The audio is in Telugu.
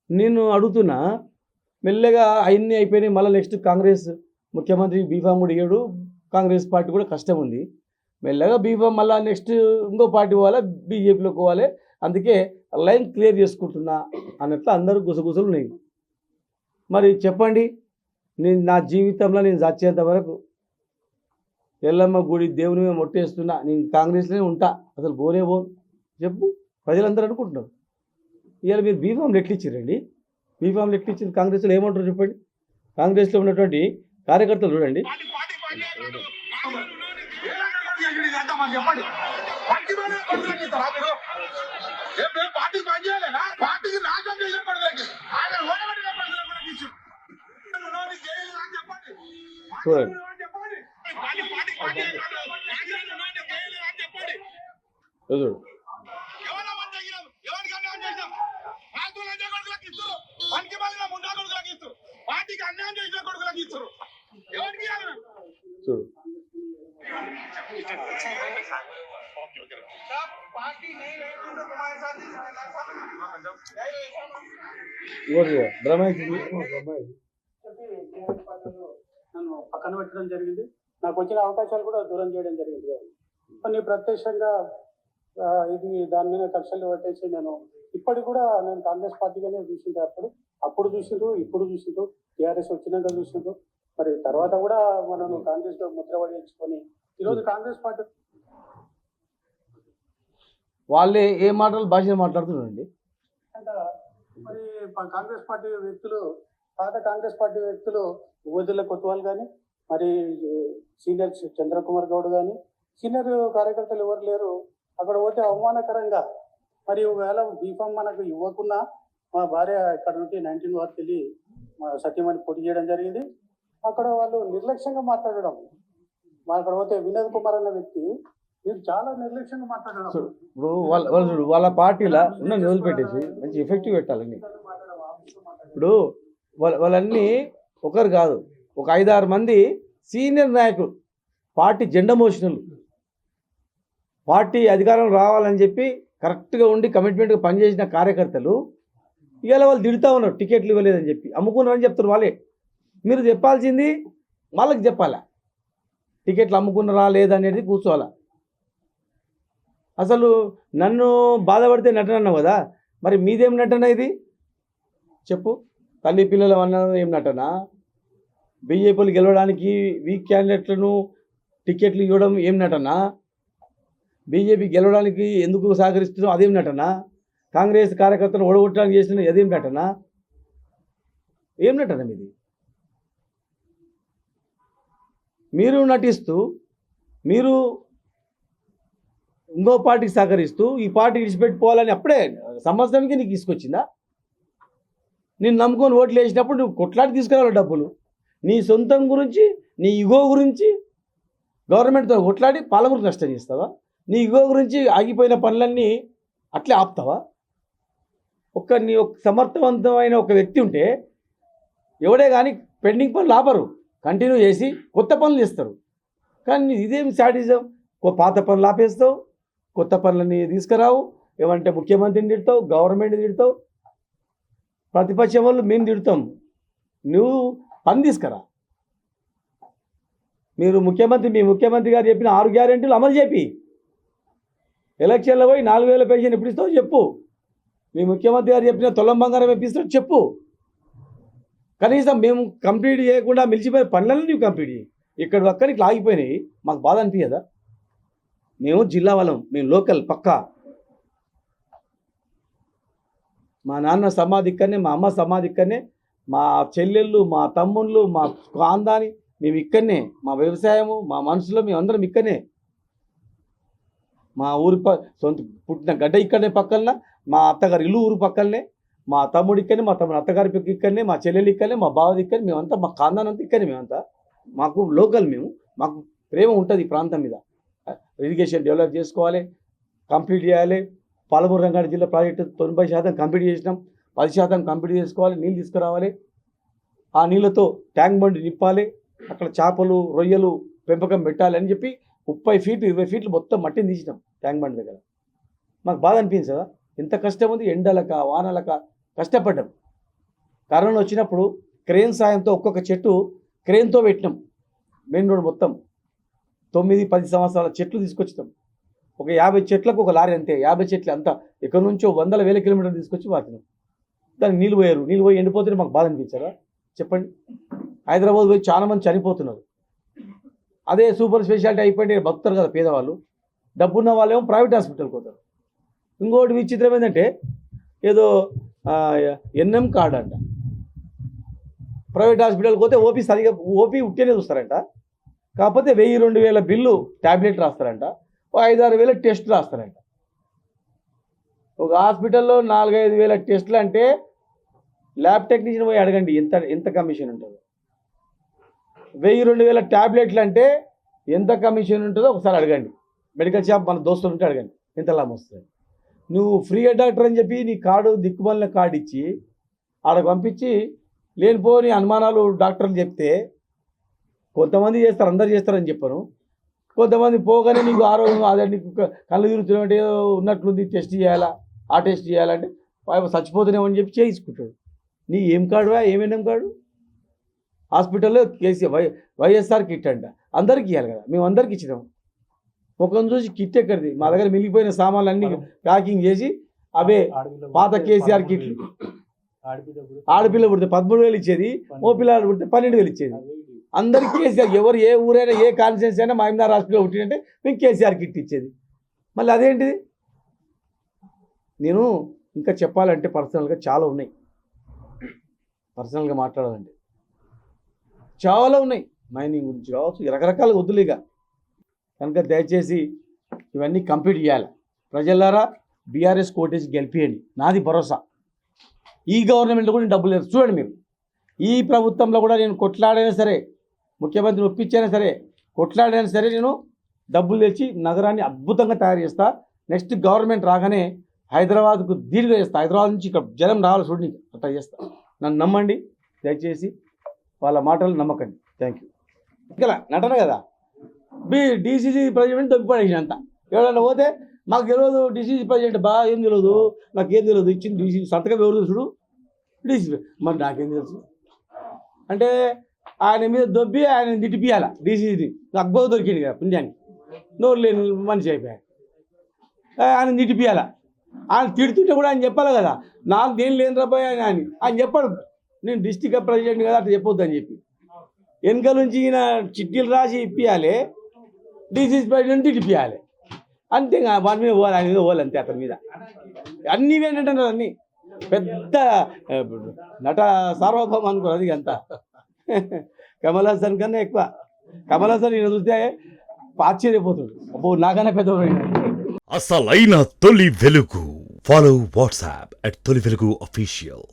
నేను అడుగుతున్నా, మెల్లగా అయన్నీ అయిపోయినాయి. మళ్ళీ నెక్స్ట్ కాంగ్రెస్ ముఖ్యమంత్రి బీఫామ్ కూడా ఇయ్యడు. కాంగ్రెస్ పార్టీ కూడా కష్టం ఉంది. మెల్లగా బీఫామ్ మళ్ళీ నెక్స్ట్ ఇంకో పార్టీ పోవాలి, బీజేపీలోకి పోవాలి. అందుకే లైన్ క్లియర్ చేసుకుంటున్నా అన్నట్లు అందరూ గుసగుసలు ఉన్నాయి. మరి చెప్పండి, నేను నా జీవితంలో నేను చచ్చేంత వరకు ఎల్లమ్మ గుడి దేవుని మీద మొట్టేస్తున్నా, నేను కాంగ్రెస్లోనే ఉంటా, అసలు పోనే పోను చెప్పు. ప్రజలందరూ అనుకుంటున్నారు. ఇవాళ మీరు బీఫామ్లు ఎట్లు ఇచ్చారండి? బీఫామ్లు ఎట్లు ఇచ్చింది కాంగ్రెస్లో ఏమంటారు చెప్పండి. కాంగ్రెస్లో ఉన్నటువంటి కార్యకర్తలు చూడండి. చూడండి, చూడు చూడు నన్ను పక్కన పెట్టడం జరిగింది. నాకు వచ్చిన అవకాశాలు కూడా దూరం చేయడం జరిగింది. కొన్ని ప్రత్యక్షంగా ఇది దాని మీద కక్షలు పెట్టేసి నేను ఇప్పటికి కూడా నేను కాంగ్రెస్ పార్టీగానే చూసింది. అప్పుడు చూసిండ్రు, ఇప్పుడు చూసిండ్రు, టీఆర్ఎస్ వచ్చినాక చూసిండ్రు. మరి తర్వాత కూడా మనం కాంగ్రెస్ లో ముద్ర పడించుకొని ఈరోజు కాంగ్రెస్ పార్టీ వాళ్ళే ఏ మాటలు భాష మాట్లాడుతున్నారండి. మరి కాంగ్రెస్ పార్టీ వ్యక్తులు, పాత కాంగ్రెస్ పార్టీ వ్యక్తులు ఓదిల్ల కొత్తవాళ్ళు కానీ, మరి సీనియర్ చంద్రకుమార్ గౌడ్ కానీ, సీనియర్ కార్యకర్తలు ఎవరు లేరు. అక్కడ పోతే అవమానకరంగా, మరి ఒకవేళ బీఫామ్ మనకు ఇవ్వకున్నా మా భార్య ఇక్కడ నుండి 19 వారికి వెళ్ళి మా సత్యమని పోటీ చేయడం జరిగింది. అక్కడ వాళ్ళు నిర్లక్ష్యంగా మాట్లాడడం, మా అక్కడ పోతే వినోద్ కుమార్ అన్న వ్యక్తి మీరు చాలా నిర్లక్ష్యంగా మాట్లాడడం. ఇప్పుడు వాళ్ళ పార్టీలో ఉన్న వదిలిపెట్టేసి మంచి ఎఫెక్టివ్ పెట్టాలని. ఇప్పుడు వాళ్ళన్నీ ఒకరు కాదు, ఒక 5-6 మంది సీనియర్ నాయకులు, పార్టీ జెండా మోషనలు, పార్టీ అధికారం రావాలని చెప్పి కరెక్ట్గా ఉండి కమిట్మెంట్గా పనిచేసిన కార్యకర్తలు ఇవాళ వాళ్ళు తిడుతూ ఉన్నారు టికెట్లు ఇవ్వలేదని చెప్పి, అమ్ముకున్నారని చెప్తారు వాళ్ళే. మీరు చెప్పాల్సింది వాళ్ళకి చెప్పాలా, టికెట్లు అమ్ముకున్నారా లేదనేది కూర్చోవాలా. అసలు నన్ను బాధపడితే నటన అన్నావు కదా, మరి మీదేం నటన ఇది చెప్పు. తల్లి పిల్లలు అన్నది ఏం నటన? బీజేపీలు గెలవడానికి వీక్ క్యాండిడేట్లను టికెట్లు ఇవ్వడం ఏం నటన? బీజేపీ గెలవడానికి ఎందుకు సహకరిస్తున్నావు అదేం నటన? కాంగ్రెస్ కార్యకర్తలు ఓడగొట్టడానికి చేసిన అదేం నటన? ఏం నటన మీది? మీరు నటిస్తూ మీరు ఇంకో పార్టీకి సహకరిస్తూ ఈ పార్టీ విడిచిపెట్టుకోవాలని అప్పుడే సంవత్సరానికి నీకు తీసుకొచ్చిందా? నేను నమ్ముకొని ఓట్లు వేసినప్పుడు నువ్వు కొట్లాడి తీసుకురావాలి డబ్బులు. నీ సొంతం గురించి, నీ ఇగో గురించి గవర్నమెంట్తో కొట్లాడి పాలమూరుకు నష్టం చేస్తావా? నీ ఇగో గురించి ఆగిపోయిన పనులన్నీ అట్లే ఆపుతావా? నీ ఒక సమర్థవంతమైన ఒక వ్యక్తి ఉంటే ఎవడే కానీ పెండింగ్ పనులు ఆపరు, కంటిన్యూ చేసి కొత్త పనులు చేస్తారు. కానీ ఇదేం శాడిజం? పాత పనులు ఆపేస్తావు, కొత్త పనులని తీసుకురావు. ఏమంటే ముఖ్యమంత్రిని తిడతావు, గవర్నమెంట్ని తిడతావు, ప్రతిపక్షం వాళ్ళు మేము తిడతాం, నువ్వు పని తీసుకురా. మీ ముఖ్యమంత్రి గారు చెప్పిన 6 గ్యారెంటీలు అమలు చేపి ఎలక్షన్లో పోయి 4,000 పెన్షన్ ఎప్పుడు ఇస్తావు చెప్పు. మీ ముఖ్యమంత్రి గారు చెప్పిన తొలం బంగారం ఎప్పిస్తావు చెప్పు. కనీసం మేము కంప్లీట్ చేయకుండా మిలిచిపోయిన పనులను నువ్వు కంప్లీట్ చేయి. ఇక్కడి ఒక్కరికి లాగిపోయినాయి, మాకు బాధ అనిపించదా? మేము జిల్లా వాళ్ళం, మేము లోకల్ పక్కా. మా నాన్న సమాధి ఇక్కడనే, మా అమ్మ సమాధి ఇక్కడనే, మా చెల్లెళ్ళు, మా తమ్ముళ్ళు, మా కాందాని మేము ఇక్కడనే, మా వ్యవసాయము, మా మనుషులు మేమందరం ఇక్కడనే. మా ఊరి సొంత పుట్టిన గడ్డ ఇక్కడనే పక్కన, మా అత్తగారి ఇల్లు ఊరు పక్కనే, మా తమ్ముడు ఇక్కడనే, మా తమ్ముడు అత్తగారి పిక్ ఇక్కడనే, మా చెల్లెలు ఇక్కడనే, మా బావది ఇక్కడనే, మేమంతా మా కాందాన్ అంతా ఇక్కడనే. మేమంతా మాకు లోకల్, మాకు ప్రేమ ఉంటుంది ఈ ప్రాంతం మీద. ఇరిగేషన్ డెవలప్ చేసుకోవాలి, కంప్లీట్ చేయాలి. పాలమూరు రంగారెడ్డి జిల్లా ప్రాజెక్టు 90% కంప్లీట్ చేసినాం, 10% కంప్లీట్ చేసుకోవాలి. నీళ్ళు తీసుకురావాలి, ఆ నీళ్ళతో ట్యాంక్ బండ్ నింపాలి, అక్కడ చేపలు రొయ్యలు పెంపకం పెట్టాలి అని చెప్పి 30 ఫీట్లు 20 ఫీట్లు మొత్తం మట్టిని తీసినాం ట్యాంక్ బండ్ దగ్గర. మాకు బాధ అనిపించదా? ఎంత కష్టం ఉంది, ఎండలక వానలక కష్టపడ్డాం. కరోనా వచ్చినప్పుడు క్రేన్ సాయంతో ఒక్కొక్క చెట్టు క్రేన్తో పెట్టినాం మెయిన్ రోడ్ మొత్తం 9-10 సంవత్సరాల చెట్లు తీసుకొచ్చినాం. ఒక 50 చెట్లకు ఒక లారీ అంతే, 50 చెట్లు అంతా ఎక్కడి నుంచో 100,000 కిలోమీటర్లు తీసుకొచ్చి వాటినాం. దానికి నీళ్ళు పోయి ఎండిపోతే మాకు బాధ అనిపించారా చెప్పండి? హైదరాబాద్ పోయి చాలా మంది చనిపోతున్నారు. అదే సూపర్ స్పెషాలిటీ అయిపోయింటే బతుకుతారు కదా పేదవాళ్ళు. డబ్బున్న వాళ్ళేమో ప్రైవేట్ హాస్పిటల్కి పోతారు. ఇంకోటి విచిత్రం ఏంటంటే ఏదో ఎన్ఎం కార్డు అంట, ప్రైవేట్ హాస్పిటల్కి పోతే ఓపీ ఉట్టేనే చూస్తారంట. కాకపోతే 1,000-2,000 బిల్లు ట్యాబ్లెట్ రాస్తారంట, 5-6 టెస్ట్ రాస్తారంట. ఒక హాస్పిటల్లో 4-5 టెస్టులు అంటే ల్యాబ్ టెక్నీషియన్ పోయి అడగండి ఎంత కమిషన్ ఉంటుందో. 1,000-2,000 ట్యాబ్లెట్లు అంటే ఎంత కమిషన్ ఉంటుందో ఒకసారి అడగండి. మెడికల్ షాప్ మన దోస్తులు ఉంటే అడగండి ఎంత లాభం వస్తుంది. నువ్వు ఫ్రీ డాక్టర్ అని చెప్పి నీ కార్డు దిక్కుమాలిన కార్డు ఇచ్చి ఆడకు పంపించి లేనిపోని అనుమానాలు డాక్టర్లు చెప్తే కొంతమంది చేస్తారు, అందరు చేస్తారని చెప్పను. కొంతమంది పోగానే నీకు ఆరోగ్యం అదే నీకు కళ్ళు తిరుగుతున్నట్టు ఉన్నట్లుంది, టెస్ట్ చేయాలా, ఆ టెస్ట్ చేయాలంటే చచ్చిపోతున్నామని చెప్పి చేయించుకుంటాడు. నీ ఏం కార్డువా, ఏమేం కార్డు? హాస్పిటల్లో వైఎస్ఆర్ కిట్ అంట, అందరికి ఇవ్వాలి కదా, మేము అందరికి ఇచ్చినాము. ఒకరిని చూసి కిట్ ఎక్కడిది, మా దగ్గర మిగిలిపోయిన సామాన్లు అన్ని ప్యాకింగ్ చేసి అవే పాత కేసీఆర్ కిట్లు. ఆడపిల్ల పుడితే 13,000 ఇచ్చేది, ఓ పిల్లలు పుడితే 12,000 ఇచ్చేది. అందరికీ కేసీఆర్, ఎవరు ఏ ఊరైనా ఏ కాన్స్టిట్యున్సీ అయినా మహబూబ్నగర్ హాస్పిటల్ పుట్టినంటే మేము కేసీఆర్ కిట్ ఇచ్చేది. మళ్ళీ అదేంటిది? నేను ఇంకా చెప్పాలంటే పర్సనల్గా చాలా ఉన్నాయి, పర్సనల్గా మాట్లాడాలంటే చాలా ఉన్నాయి. మైనింగ్ గురించి కావచ్చు, రకరకాల వద్దులేగా. కనుక దయచేసి ఇవన్నీ కంప్లీట్ చేయాలి. ప్రజలారా బీఆర్ఎస్ కోటేసి గెలిపియండి, నాది భరోసా. ఈ గవర్నమెంట్లో కూడా డబ్బులు లేదు చూడండి మీరు. ఈ ప్రభుత్వంలో కూడా నేను కొట్లాడైనా సరే, ముఖ్యమంత్రిని ఒప్పించైనా సరే, కొట్లాడైనా సరే నేను డబ్బులు తెచ్చి నగరాన్ని అద్భుతంగా తయారు చేస్తా. నెక్స్ట్ గవర్నమెంట్ రాగానే హైదరాబాద్కు ధీటుగా చేస్తా. హైదరాబాద్ నుంచి ఇక్కడ జనం రావాలి చూడండి, అట్లా చేస్తా. నన్ను నమ్మండి దయచేసి, వాళ్ళ మాటలు నమ్మకండి. Thank you. ఇంకా నటన కదా, డీసీసీ ప్రెసిడెంట్ దొబ్బిపడేసిన అంత. ఎవరైనా పోతే మాకు తెలియదు డీసీసీ ప్రెసిడెంట్ బాగా ఏం తెలియదు, నాకేం తెలియదు, ఇచ్చింది డీసీసీ సంతకం ఎవరు చూడు డీసీ, మరి నాకేం తెలుసు అంటే ఆయన మీద దొబ్బి ఆయన తిట్టిపియాల. డీసీసీ అగ్బో దొరికింది కదా పుణ్యానికి, నోరు లేని మనిషి అయిపోయాడు. ఆయన తిట్టిపియాల. ఆయన తిడుతుంటే కూడా ఆయన చెప్పాలి కదా, నాకు దేని లేని రాబోయే ఆయన చెప్పాడు. నేను డిస్టిక్ ప్రెసిడెంట్ కదా అట్లా చెప్పొద్దు అని చెప్పి వెనక నుంచి ఈయన చిట్టీలు రాసి ఇప్పియాలి, డీసీసీ ప్రెసిడెంట్ తిట్టిపియాలి. అంతే వాడి మీద పోవాలి, ఆయన మీద పోవాలి అంతే. అతని మీద అన్నీ ఏంటంటే అన్నీ పెద్ద నట సార్వభౌమ అనుకోరు, అది అంతా. కమల్ హాసన్ కన్నా ఎక్కువ. కమల్ హాసన్ ఈయన చూస్తే ఆశ్చర్యపోతుంది, అబ్బో నాకన్నా పెద్దవాడు. అసలైన తొలి వెలుగు. ఫాలో వాట్సాప్ @తొలి వెలుగు official.